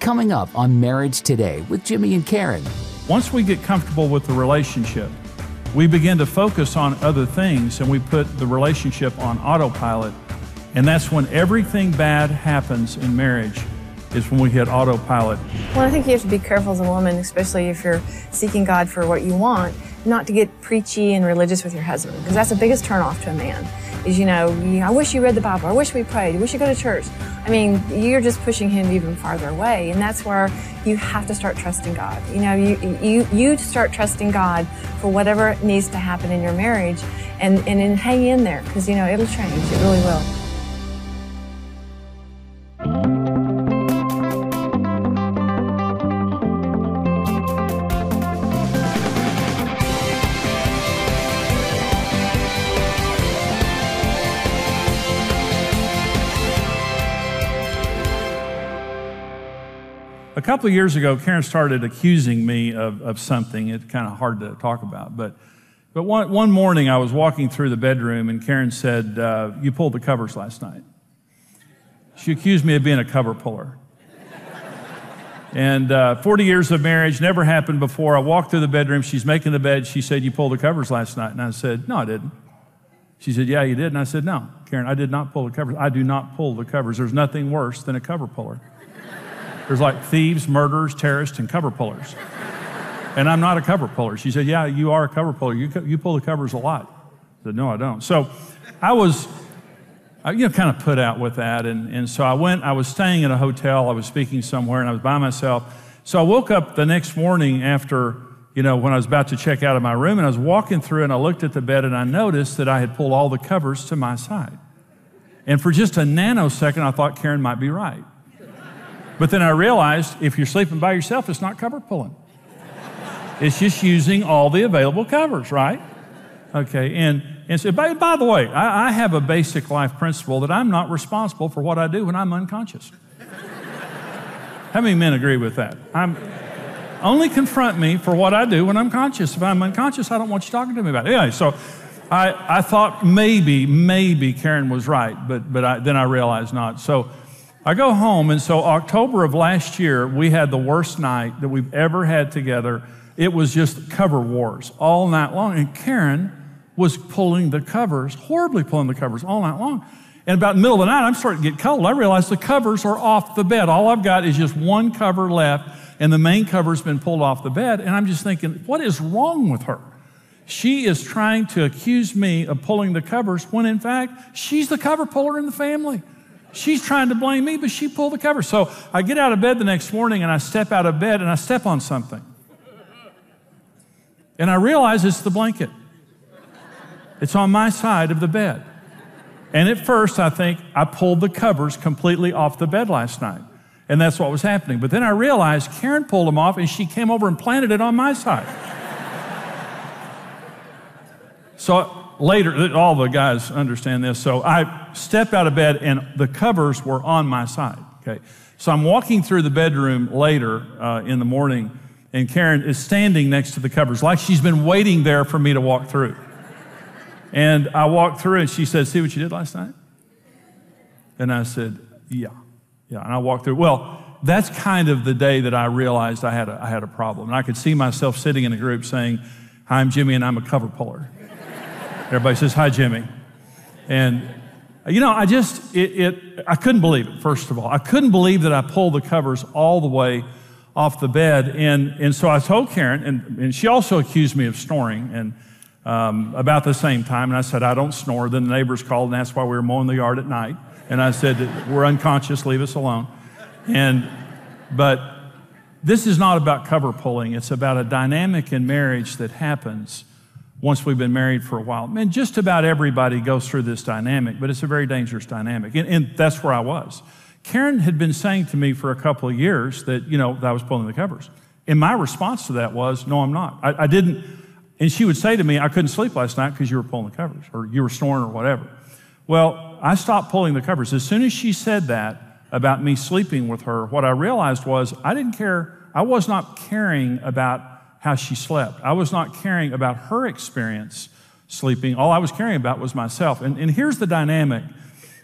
Coming up on Marriage Today with Jimmy and Karen. Once we get comfortable with the relationship, we begin to focus on other things and we put the relationship on autopilot. And that's when everything bad happens in marriage, is when we hit autopilot. Well, I think you have to be careful as a woman, especially if you're seeking God for what you want, not to get preachy and religious with your husband, because that's the biggest turnoff to a man. Is, I wish you read the Bible, I wish we prayed, I wish you go to church. I mean, you're just pushing him even farther away, and that's where you have to start trusting God. You start trusting God for whatever needs to happen in your marriage, and hang in there, because, it'll change, it really will. A couple of years ago, Karen started accusing me of something. It's kind of hard to talk about. But one morning, I was walking through the bedroom, and Karen said, you pulled the covers last night. She accused me of being a cover puller. And 40 years of marriage, never happened before. I walked through the bedroom. She's making the bed. She said, you pulled the covers last night. And I said, no, I didn't. She said, yeah, you did. And I said, no, Karen, I did not pull the covers. I do not pull the covers. There's nothing worse than a cover puller. There's like thieves, murderers, terrorists, and cover pullers. And I'm not a cover puller. She said, yeah, you are a cover puller. You pull the covers a lot. I said, no, I don't. So I was, kind of put out with that. And so I was staying at a hotel. I was speaking somewhere, and I was by myself. So I woke up the next morning after, when I was about to check out of my room, and I was walking through, and I looked at the bed, and I noticed that I had pulled all the covers to my side. And for just a nanosecond, I thought Karen might be right. But then I realized if you're sleeping by yourself, it's not cover pulling. It's just using all the available covers, right? Okay, and so, by the way, I have a basic life principle that I'm not responsible for what I do when I'm unconscious. How many men agree with that? Only confront me for what I do when I'm conscious. If I'm unconscious, I don't want you talking to me about it. Anyway, so I thought maybe Karen was right, but then I realized not. So I go home, and so October of last year, we had the worst night that we've ever had together. It was just cover wars all night long, and Karen was pulling the covers, horribly pulling the covers all night long. And about the middle of the night, I'm starting to get cold. I realize the covers are off the bed. All I've got is just one cover left, and the main cover's been pulled off the bed, and I'm just thinking, what is wrong with her? She is trying to accuse me of pulling the covers when, in fact, she's the cover puller in the family. She's trying to blame me, but she pulled the cover. So I get out of bed the next morning, and I step out of bed, and I step on something. And I realize it's the blanket. It's on my side of the bed. And at first, I think I pulled the covers completely off the bed last night. And that's what was happening. But then I realized Karen pulled them off, and she came over and planted it on my side. So later, all the guys understand this. So I stepped out of bed, and the covers were on my side. Okay. So I'm walking through the bedroom later in the morning, and Karen is standing next to the covers, like she's been waiting there for me to walk through. And I walked through, and she said, see what you did last night? And I said, yeah. And I walked through. Well, that's kind of the day that I realized I had a problem. And I could see myself sitting in a group saying, hi, I'm Jimmy, and I'm a cover puller. Everybody says, hi, Jimmy. And, I couldn't believe it, first of all. I couldn't believe that I pulled the covers all the way off the bed. And so I told Karen, and she also accused me of snoring, and about the same time. And I said, I don't snore. Then the neighbors called and asked why we were mowing the yard at night. And I said, we're unconscious, leave us alone. But this is not about cover pulling. It's about a dynamic in marriage that happens once we've been married for a while. Man, just about everybody goes through this dynamic, but it's a very dangerous dynamic. And that's where I was. Karen had been saying to me for a couple of years that, that I was pulling the covers. And my response to that was, no, I'm not. I didn't. And she would say to me, I couldn't sleep last night because you were pulling the covers, or you were snoring, or whatever. Well, I stopped pulling the covers. As soon as she said that about me sleeping with her, what I realized was I didn't care. I was not caring about how she slept. I was not caring about her experience sleeping. All I was caring about was myself. And here's the dynamic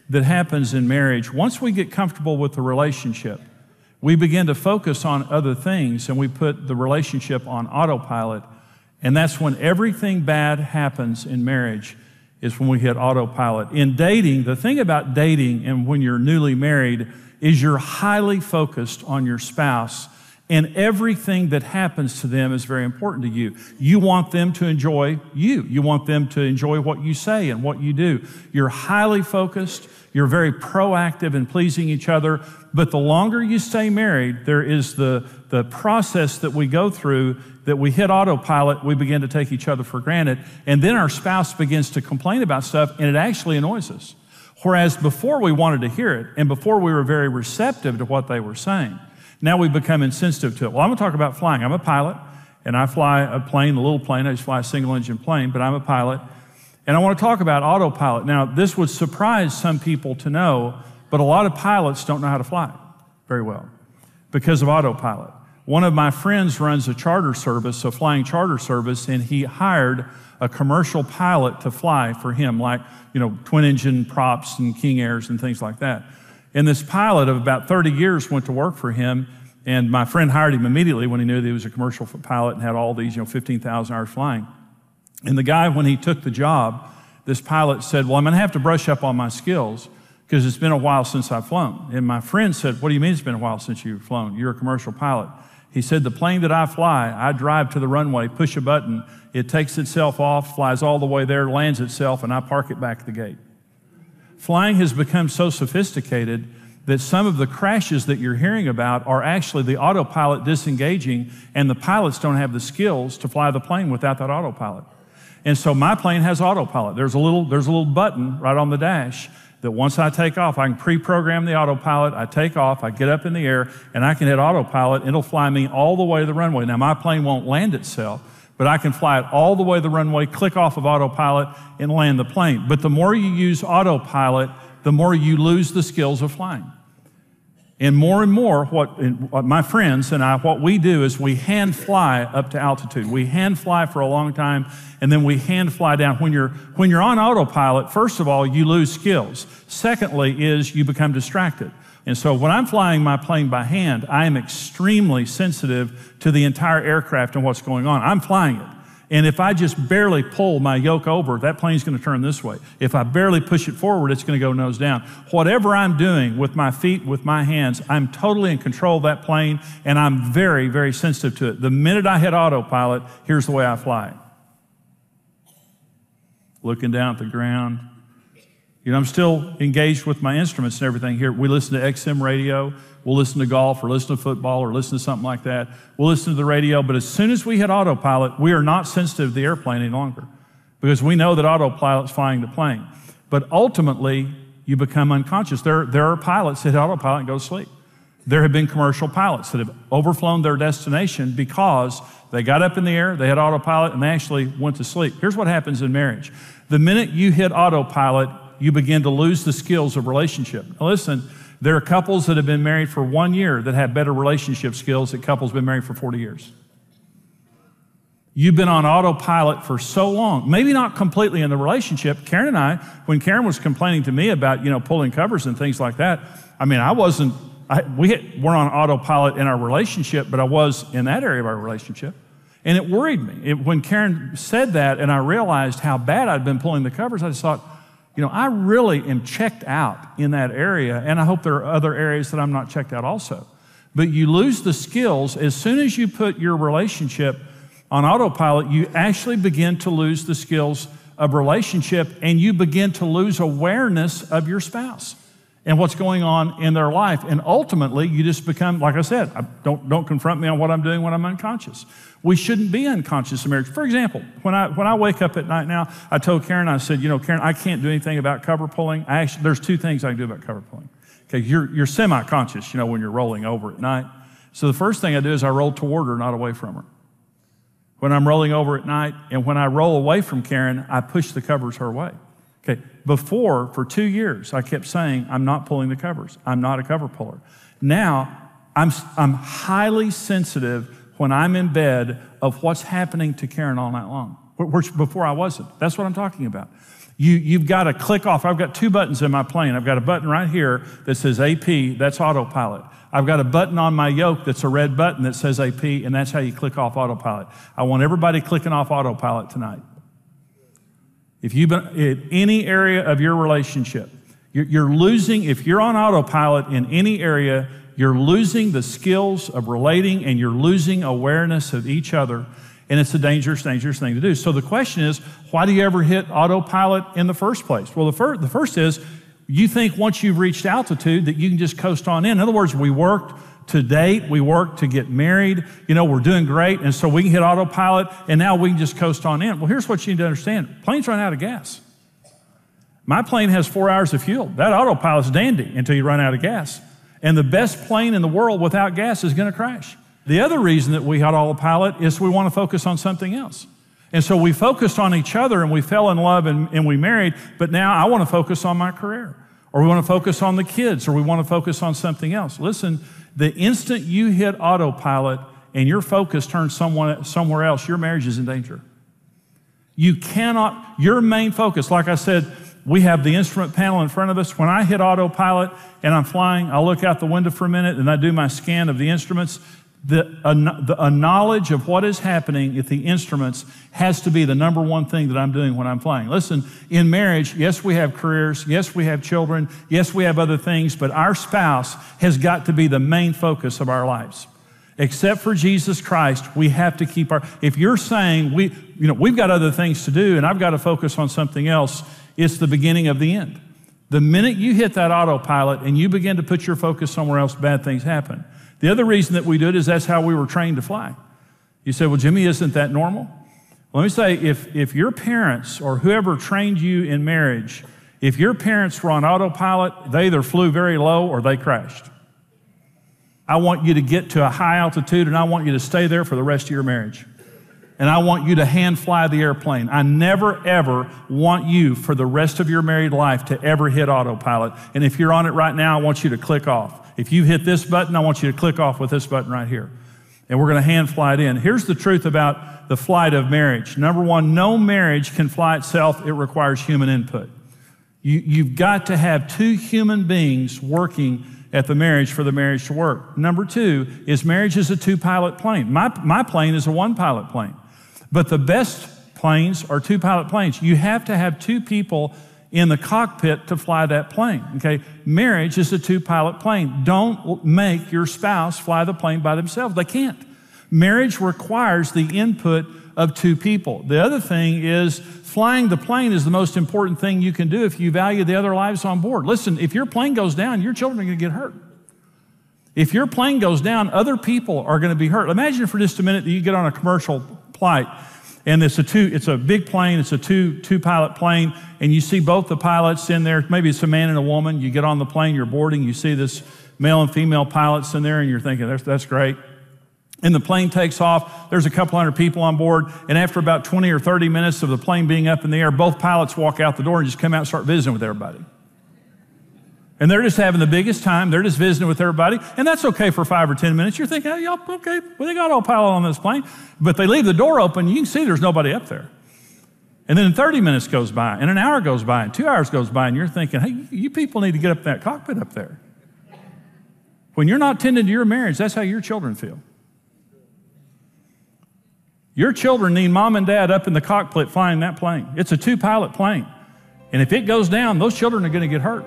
that happens in marriage. Once we get comfortable with the relationship, We begin to focus on other things, and we put the relationship on autopilot, and that's when everything bad happens in marriage, is when we hit autopilot. In dating, the thing about dating and when you're newly married is you're highly focused on your spouse, and everything that happens to them is very important to you. You want them to enjoy you. You want them to enjoy what you say and what you do. You're highly focused. You're very proactive in pleasing each other. But the longer you stay married, there is the process that we go through that we hit autopilot, we begin to take each other for granted, and then our spouse begins to complain about stuff, and it actually annoys us. Whereas before we wanted to hear it, and before we were very receptive to what they were saying, now we become insensitive to it. Well, I'm going to talk about flying. I'm a pilot, and I fly a plane, a little plane. I just fly a single-engine plane, but I'm a pilot. And I want to talk about autopilot. Now, this would surprise some people to know, but a lot of pilots don't know how to fly very well because of autopilot. One of my friends runs a charter service, a flying charter service, and he hired a commercial pilot to fly for him, like, twin-engine props and King Airs and things like that. And this pilot of about 30 years went to work for him, and my friend hired him immediately when he knew that he was a commercial pilot and had all these, 15,000 hours flying. And the guy, when he took the job, this pilot said, well, I'm going to have to brush up on my skills because it's been a while since I've flown. And my friend said, what do you mean it's been a while since you've flown? You're a commercial pilot. He said, the plane that I fly, I drive to the runway, push a button, it takes itself off, flies all the way there, lands itself, and I park it back at the gate. Flying has become so sophisticated that some of the crashes that you're hearing about are actually the autopilot disengaging, and the pilots don't have the skills to fly the plane without that autopilot. And so my plane has autopilot. There's a little button right on the dash that once I take off, I can pre-program the autopilot, I take off, I get up in the air, and I can hit autopilot, it'll fly me all the way to the runway. Now, my plane won't land itself, but I can fly it all the way to the runway, click off of autopilot, and land the plane. But the more you use autopilot, the more you lose the skills of flying. And more, what my friends and I, what we do is we hand fly up to altitude. We hand fly for a long time, and then we hand fly down. When you're on autopilot, first of all, you lose skills. Secondly is you become distracted. And so when I'm flying my plane by hand, I am extremely sensitive to the entire aircraft and what's going on. I'm flying it. And if I just barely pull my yoke over, that plane's going to turn this way. If I barely push it forward, it's going to go nose down. Whatever I'm doing with my feet, with my hands, I'm totally in control of that plane, and I'm very, very sensitive to it. The minute I hit autopilot, here's the way I fly. Looking down at the ground. I'm still engaged with my instruments and everything here. We listen to XM radio. We'll listen to golf or listen to football or listen to something like that. We'll listen to the radio, but as soon as we hit autopilot, we are not sensitive to the airplane any longer because we know that autopilot's flying the plane. But ultimately, you become unconscious. There are pilots that hit autopilot and go to sleep. There have been commercial pilots that have overflown their destination because they got up in the air, they had autopilot, and they actually went to sleep. Here's what happens in marriage. The minute you hit autopilot, you begin to lose the skills of relationship. Now listen, there are couples that have been married for 1 year that have better relationship skills than couples been married for 40 years. You've been on autopilot for so long, maybe not completely in the relationship. Karen and I, when Karen was complaining to me about, pulling covers and things like that, we weren't on autopilot in our relationship, but I was in that area of our relationship. And it worried me. When Karen said that and I realized how bad I'd been pulling the covers, I just thought, I really am checked out in that area, and I hope there are other areas that I'm not checked out also. But you lose the skills. As soon as you put your relationship on autopilot, you actually begin to lose the skills of relationship, and you begin to lose awareness of your spouse and what's going on in their life. And ultimately, you just become, like I said, don't confront me on what I'm doing when I'm unconscious. We shouldn't be unconscious in marriage. For example, when I wake up at night now, I told Karen, I said, Karen, I can't do anything about cover pulling. There's two things I can do about cover pulling. Okay, you're semi-conscious, when you're rolling over at night. So the first thing I do is I roll toward her, not away from her. When I'm rolling over at night, and when I roll away from Karen, I push the covers her way. Okay, before, for 2 years, I kept saying, I'm not pulling the covers. I'm not a cover puller. Now, I'm highly sensitive when I'm in bed of what's happening to Karen all night long. Before I wasn't. That's what I'm talking about. You've got to click off. I've got two buttons in my plane. I've got a button right here that says AP, that's autopilot. I've got a button on my yoke that's a red button that says AP, and that's how you click off autopilot. I want everybody clicking off autopilot tonight. If you've been in any area of your relationship, you're losing, if you're on autopilot in any area, you're losing the skills of relating and you're losing awareness of each other. And it's a dangerous, dangerous thing to do. So the question is, why do you ever hit autopilot in the first place? Well, the first is, you think once you've reached altitude that you can just coast on in. In other words, we worked to date, we worked to get married, we're doing great, and so we can hit autopilot, and now we can just coast on in. Well, here's what you need to understand. Planes run out of gas. My plane has 4 hours of fuel. That autopilot's dandy until you run out of gas. And the best plane in the world without gas is going to crash. The other reason that we hit autopilot is we want to focus on something else. And so we focused on each other and we fell in love and we married, but now I want to focus on my career, or we want to focus on the kids, or we want to focus on something else. Listen, the instant you hit autopilot and your focus turns somewhere else, your marriage is in danger. You cannot, your main focus, like I said, we have the instrument panel in front of us. When I hit autopilot and I'm flying, I look out the window for a minute and I do my scan of the instruments. A knowledge of what is happening at the instruments has to be the number one thing that I'm doing when I'm flying. Listen, in marriage, yes, we have careers, yes, we have children, yes, we have other things, but our spouse has got to be the main focus of our lives. Except for Jesus Christ, we have to keep if you're saying we've got other things to do and I've got to focus on something else, it's the beginning of the end. The minute you hit that autopilot and you begin to put your focus somewhere else, bad things happen. The other reason that we do it is that's how we were trained to fly. You say, well, Jimmy, isn't that normal? Let me say, if your parents or whoever trained you in marriage, if your parents were on autopilot, they either flew very low or they crashed. I want you to get to a high altitude and I want you to stay there for the rest of your marriage. And I want you to hand fly the airplane. I never, ever want you for the rest of your married life to ever hit autopilot. And if you're on it right now, I want you to click off. If you hit this button, I want you to click off with this button right here. And we're going to hand fly it in. Here's the truth about the flight of marriage. Number one, no marriage can fly itself. It requires human input. You've got to have two human beings working at the marriage for the marriage to work. Number two is marriage is a two-pilot plane. My plane is a one-pilot plane. But the best planes are two-pilot planes. You have to have two people in the cockpit to fly that plane, okay? Marriage is a two-pilot plane. Don't make your spouse fly the plane by themselves. They can't. Marriage requires the input of two people. The other thing is flying the plane is the most important thing you can do if you value the other lives on board. Listen, if your plane goes down, your children are going to get hurt. If your plane goes down, other people are going to be hurt. Imagine for just a minute that you get on a commercial flight and it's a big plane, it's a two-pilot plane, and you see both the pilots in there. Maybe it's a man and a woman. You get on the plane, you're boarding, you see this male and female pilots in there, and you're thinking, that's great. And the plane takes off. There's a couple hundred people on board, and after about 20 or 30 minutes of the plane being up in the air, both pilots walk out the door and just come out and start visiting with everybody. And they're just having the biggest time. They're just visiting with everybody. And that's okay for 5 or 10 minutes. You're thinking, hey, y'all, okay, well, they got autopilot on this plane. But they leave the door open. You can see there's nobody up there. And then 30 minutes goes by, and an hour goes by, and 2 hours goes by, and you're thinking, hey, you people need to get up in that cockpit up there. When you're not tending to your marriage, that's how your children feel. Your children need mom and dad up in the cockpit flying that plane. It's a two-pilot plane. And if it goes down, those children are going to get hurt.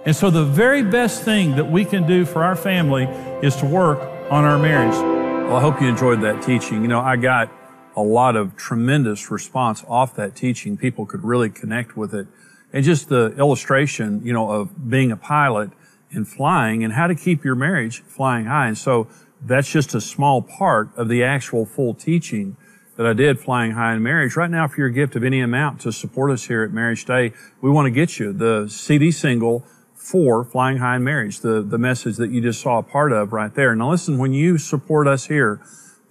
And so the very best thing that we can do for our family is to work on our marriage. Well, I hope you enjoyed that teaching. I got a lot of tremendous response off that teaching. People could really connect with it. And just the illustration, of being a pilot and flying and how to keep your marriage flying high. And so that's just a small part of the actual full teaching that I did, Flying High in Marriage. Right now, for your gift of any amount to support us here at Marriage Day, we want to get you the CD single for Flying High in Marriage, the message that you just saw a part of right there. Now listen, when you support us here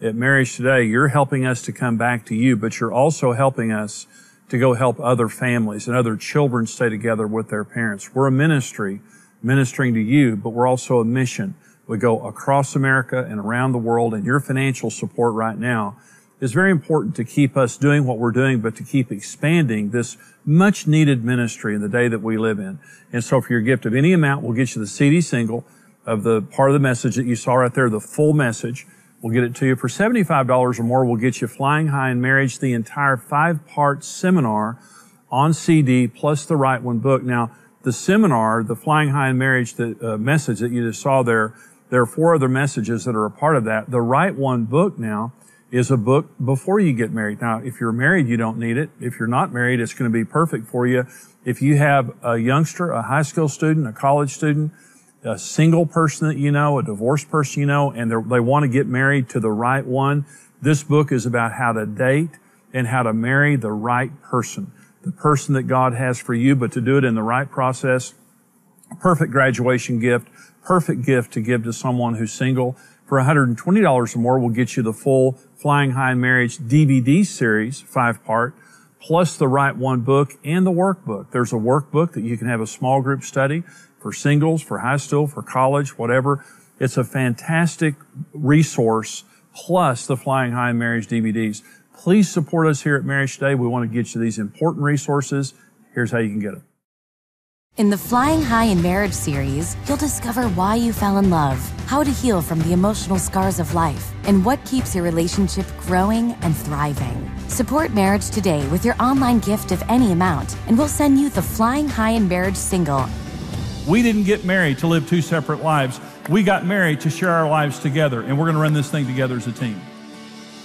at Marriage Today, you're helping us to come back to you, but you're also helping us to go help other families and other children stay together with their parents. We're a ministry ministering to you, but we're also a mission. We go across America and around the world, and your financial support right now is very important to keep us doing what we're doing, but to keep expanding this much needed ministry in the day that we live in. And so for your gift of any amount, we'll get you the CD single of the part of the message that you saw right there, the full message. We'll get it to you for $75 or more. We'll get you Flying High in Marriage, the entire 5-part seminar on CD, plus the Right One book. Now, the seminar, the Flying High in Marriage, the message that you just saw there are 4 other messages that are a part of that. The Right One book now is a book before you get married. Now, if you're married, you don't need it. If you're not married, it's going to be perfect for you. If you have a youngster, a high school student, a college student, a single person that you know, a divorced person you know, and they want to get married to the right one, this book is about how to date and how to marry the right person, the person that God has for you, but to do it in the right process. Perfect graduation gift, perfect gift to give to someone who's single. For $120 or more, we'll get you the full Flying High in Marriage DVD series, 5-part, plus the Right One book and the workbook. There's a workbook that you can have a small group study for singles, for high school, for college, whatever. It's a fantastic resource, plus the Flying High in Marriage DVDs. Please support us here at Marriage Today. We want to get you these important resources. Here's how you can get them. In the Flying High in Marriage series, you'll discover why you fell in love, how to heal from the emotional scars of life, and what keeps your relationship growing and thriving. Support Marriage Today with your online gift of any amount, and we'll send you the Flying High in Marriage single. We didn't get married to live 2 separate lives. We got married to share our lives together, and we're going to run this thing together as a team.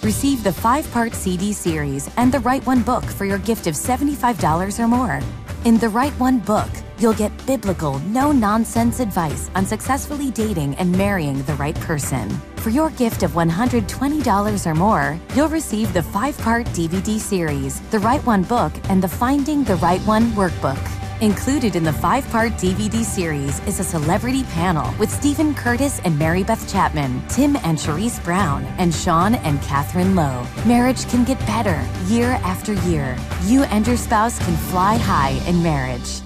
Receive the 5-part CD series and the Right One book for your gift of $75 or more. In the Right One book, you'll get biblical, no-nonsense advice on successfully dating and marrying the right person. For your gift of $120 or more, you'll receive the 5-part DVD series, the Right One book, and the Finding the Right One workbook. Included in the 5-part DVD series is a celebrity panel with Stephen Curtis and Mary Beth Chapman, Tim and Charisse Brown, and Sean and Catherine Lowe. Marriage can get better year after year. You and your spouse can fly high in marriage.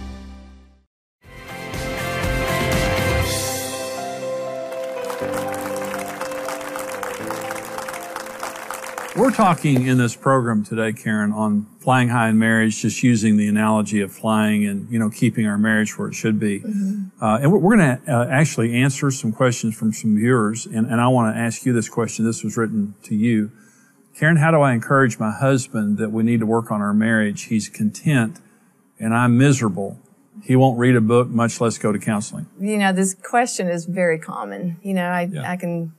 We're talking in this program today, Karen, on flying high in marriage, just using the analogy of flying and, keeping our marriage where it should be. Mm-hmm. And we're going to actually answer some questions from some viewers. And I want to ask you this question. This was written to you. Karen, how do I encourage my husband that we need to work on our marriage? He's content and I'm miserable. He won't read a book, much less go to counseling. This question is very common. I can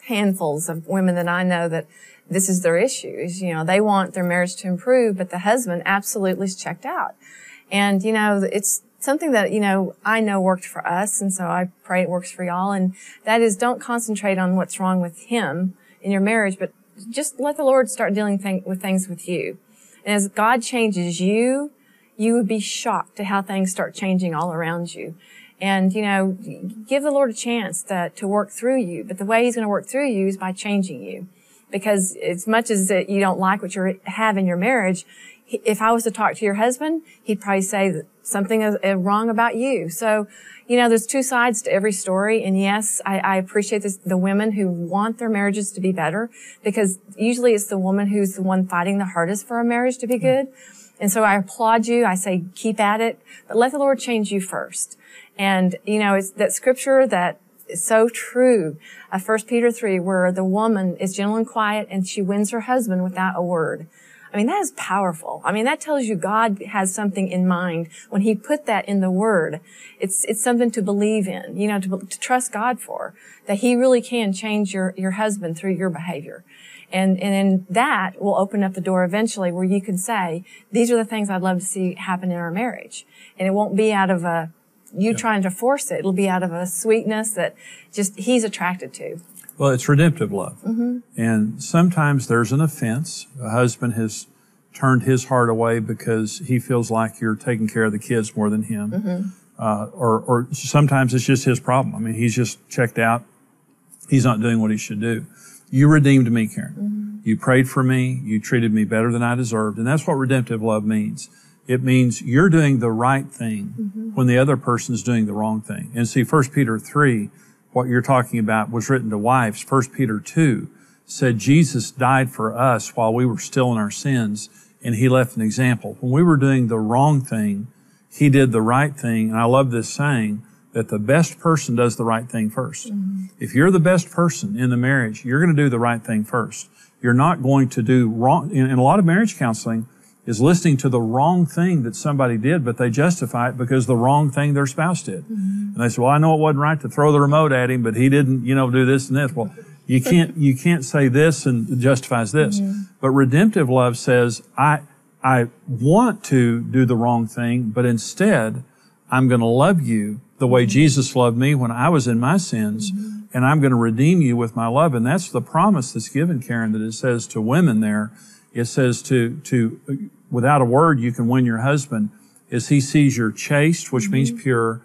handfuls of women that I know that this is their issue. They want their marriage to improve, but the husband absolutely is checked out. And, it's something that, I know worked for us. And so I pray it works for y'all. And that is, don't concentrate on what's wrong with him in your marriage, but just let the Lord start dealing with things with you. And as God changes you, you would be shocked at how things start changing all around you. And, give the Lord a chance to work through you. But the way He's going to work through you is by changing you. Because as much as that you don't like what you have in your marriage, if I was to talk to your husband, he'd probably say that something is wrong about you. So, there's 2 sides to every story. And yes, I appreciate the women who want their marriages to be better, because usually it's the woman who's the one fighting the hardest for a marriage to be good. And so I applaud you. I say, keep at it, but let the Lord change you first. And, it's that scripture that is so true. 1 Peter 3, where the woman is gentle and quiet and she wins her husband without a word. That is powerful. That tells you God has something in mind when He put that in the Word. It's something to believe in, to trust God for, that He really can change your husband through your behavior. And then that will open up the door eventually where you can say, these are the things I'd love to see happen in our marriage. And it won't be out of trying to force it. It'll be out of a sweetness that just He's attracted to. Well, it's redemptive love. Mm-hmm. And sometimes there's an offense. A husband has turned his heart away because he feels like you're taking care of the kids more than him. Mm-hmm. Or sometimes it's just his problem. He's just checked out. He's not doing what he should do. You redeemed me, Karen. Mm-hmm. You prayed for me. You treated me better than I deserved. And that's what redemptive love means. It means you're doing the right thing mm-hmm. when the other person's doing the wrong thing. And see, 1 Peter 3, what you're talking about was written to wives. 1 Peter 2 said Jesus died for us while we were still in our sins, and he left an example. When we were doing the wrong thing, he did the right thing. And I love this saying that the best person does the right thing first. Mm-hmm. If you're the best person in the marriage, you're going to do the right thing first. You're not going to do wrong. And a lot of marriage counseling is listening to the wrong thing that somebody did, but they justify it because the wrong thing their spouse did. Mm-hmm. And they say, well, I know it wasn't right to throw the remote at him, but he didn't, do this and this. Well, you can't say this and it justifies this. Mm-hmm. But redemptive love says, I want to do the wrong thing, but instead, I'm going to love you the way Jesus loved me when I was in my sins, mm-hmm. and I'm going to redeem you with my love. And that's the promise that's given, Karen, that it says to women there. It says to without a word, you can win your husband as he sees you're chaste, which mm-hmm. means pure,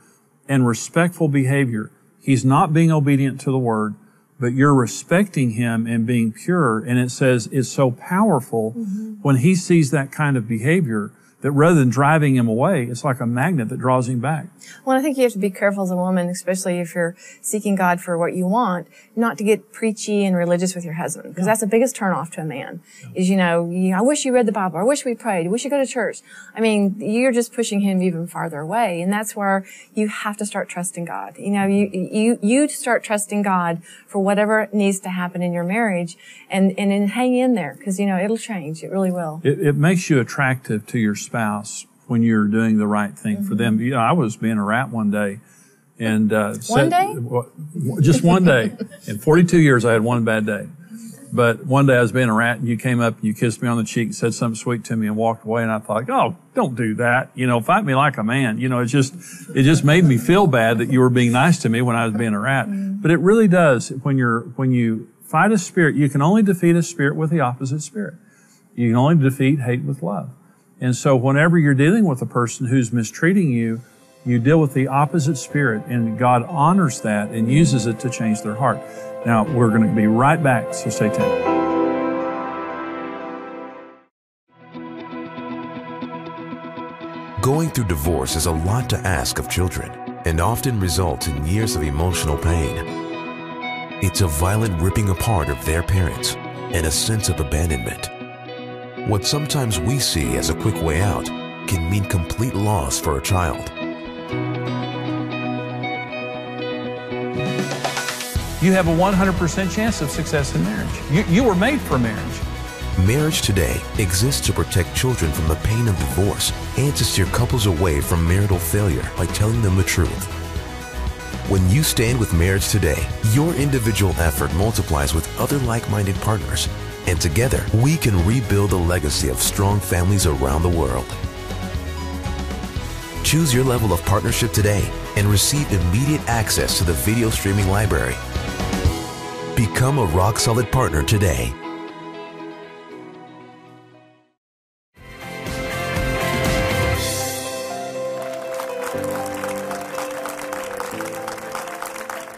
and respectful behavior. He's not being obedient to the word, but you're respecting him and being pure. And it says it's so powerful mm-hmm. when he sees that kind of behavior that rather than driving him away, it's like a magnet that draws him back. Well, I think you have to be careful as a woman, especially if you're seeking God for what you want, not to get preachy and religious with your husband, because that's the biggest turnoff to a man, is, I wish you read the Bible, I wish we prayed, I wish you go to church. I mean, you're just pushing him even farther away, and that's where you have to start trusting God. You start trusting God for whatever needs to happen in your marriage, and hang in there, because, it'll change. It really will. It makes you attractive to your spouse when you're doing the right thing mm-hmm. for them. I was being a rat one day, and one day, just one day. In 42 years, I had one bad day. But one day I was being a rat, and you came up and you kissed me on the cheek and said something sweet to me and walked away. And I thought, oh, don't do that. Fight me like a man. It just made me feel bad that you were being nice to me when I was being a rat. Mm-hmm. But it really does. When you fight a spirit, you can only defeat a spirit with the opposite spirit. You can only defeat hate with love. And so whenever you're dealing with a person who's mistreating you, you deal with the opposite spirit, and God honors that and uses it to change their heart. Now, we're going to be right back, so stay tuned. Going through divorce is a lot to ask of children and often results in years of emotional pain. It's a violent ripping apart of their parents and a sense of abandonment. What sometimes we see as a quick way out can mean complete loss for a child. You have a 100% chance of success in marriage. You were made for marriage. Marriage Today exists to protect children from the pain of divorce and to steer couples away from marital failure by telling them the truth. When you stand with Marriage Today, your individual effort multiplies with other like-minded partners, and together we can rebuild a legacy of strong families around the world. Choose your level of partnership today and receive immediate access to the video streaming library. Become a rock-solid partner today.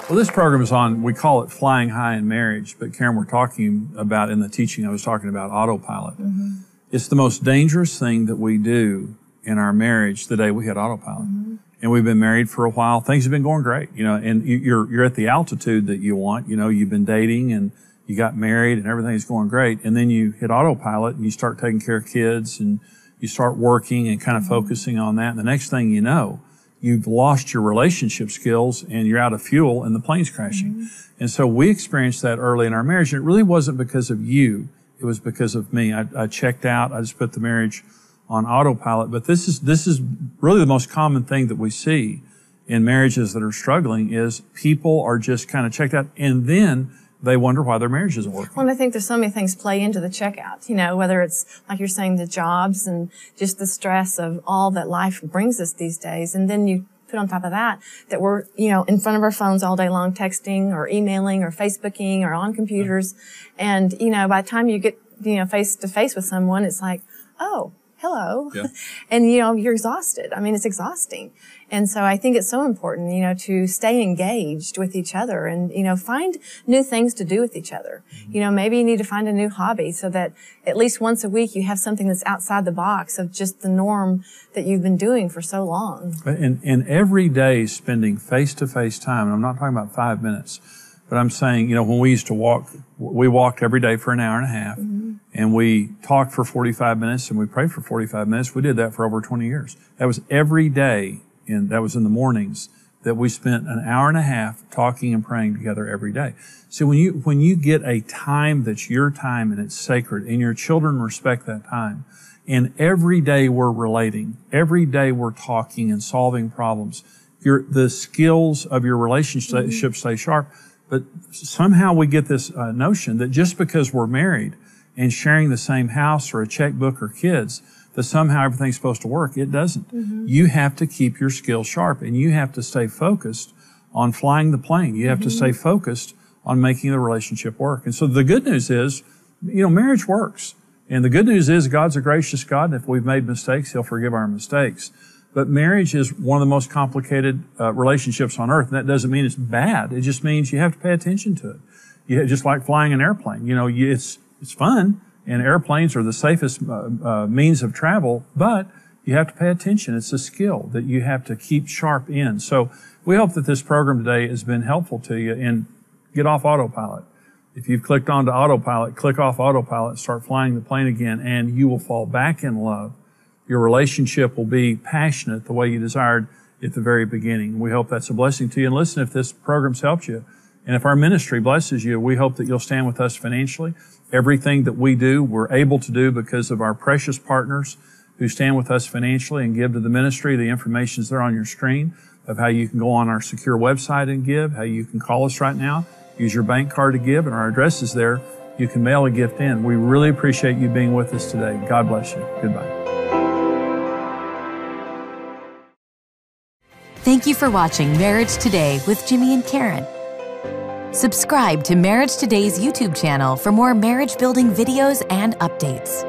Well, this program is on, we call it Flying High in Marriage, but Karen, we're talking about, in the teaching I was talking about, autopilot. Mm-hmm. It's the most dangerous thing that we do in our marriage the day we hit autopilot. Mm-hmm. And we've been married for a while. Things have been going great, and you're at the altitude that you want. You've been dating and you got married and everything's going great. And then you hit autopilot and you start taking care of kids and you start working and kind of mm-hmm. focusing on that. And the next thing you know, you've lost your relationship skills and you're out of fuel and the plane's crashing. Mm-hmm. And so we experienced that early in our marriage. And it really wasn't because of you. It was because of me. I checked out. I just put the marriage on autopilot. But this is really the most common thing that we see in marriages that are struggling is people are just kind of checked out, and then they wonder why their marriage isn't working. Well, and I think there's so many things play into the checkout, whether it's, like you're saying, the jobs and just the stress of all that life brings us these days. And then you put on top of that we're, in front of our phones all day long, texting or emailing or Facebooking or on computers. And, by the time you get, face to face with someone, it's like, oh, hello. Yeah. And, you're exhausted. I mean, it's exhausting. And so I think it's so important, to stay engaged with each other and, find new things to do with each other. Mm-hmm. Maybe you need to find a new hobby so that at least once a week you have something that's outside the box of just the norm that you've been doing for so long. And every day spending face-to-face time, and I'm not talking about 5 minutes, but I'm saying, when we used to walk we walked every day for an hour and a half, and we talked for 45 minutes, and we prayed for 45 minutes. We did that for over 20 years. That was every day, and that was in the mornings, that we spent an hour and a half talking and praying together every day. So when you get a time that's your time and it's sacred, and your children respect that time, and every day we're relating, every day we're talking and solving problems, the skills of your relationship stay sharp. But somehow we get this notion that just because we're married and sharing the same house or a checkbook or kids, that somehow everything's supposed to work. It doesn't. You have to keep your skills sharp, and you have to stay focused on flying the plane. You have to stay focused on making the relationship work. And so the good news is, marriage works. And the good news is God's a gracious God, and if we've made mistakes, He'll forgive our mistakes. But marriage is one of the most complicated relationships on earth, and that doesn't mean it's bad. It just means you have to pay attention to it. Just like flying an airplane. It's fun, and airplanes are the safest means of travel, but you have to pay attention. It's a skill that you have to keep sharp in. So we hope that this program today has been helpful to you, and get off autopilot. If you've clicked onto autopilot, click off autopilot, start flying the plane again, and you will fall back in love. Your relationship will be passionate the way you desired at the very beginning. We hope that's a blessing to you. And listen, if this program's helped you, and if our ministry blesses you, we hope that you'll stand with us financially. Everything that we do, we're able to do because of our precious partners who stand with us financially and give to the ministry. The information's there on your screen of how you can go on our secure website and give, how you can call us right now, use your bank card to give, and our address is there. You can mail a gift in. We really appreciate you being with us today. God bless you. Goodbye. Thank you for watching Marriage Today with Jimmy and Karen. Subscribe to Marriage Today's YouTube channel for more marriage-building videos and updates.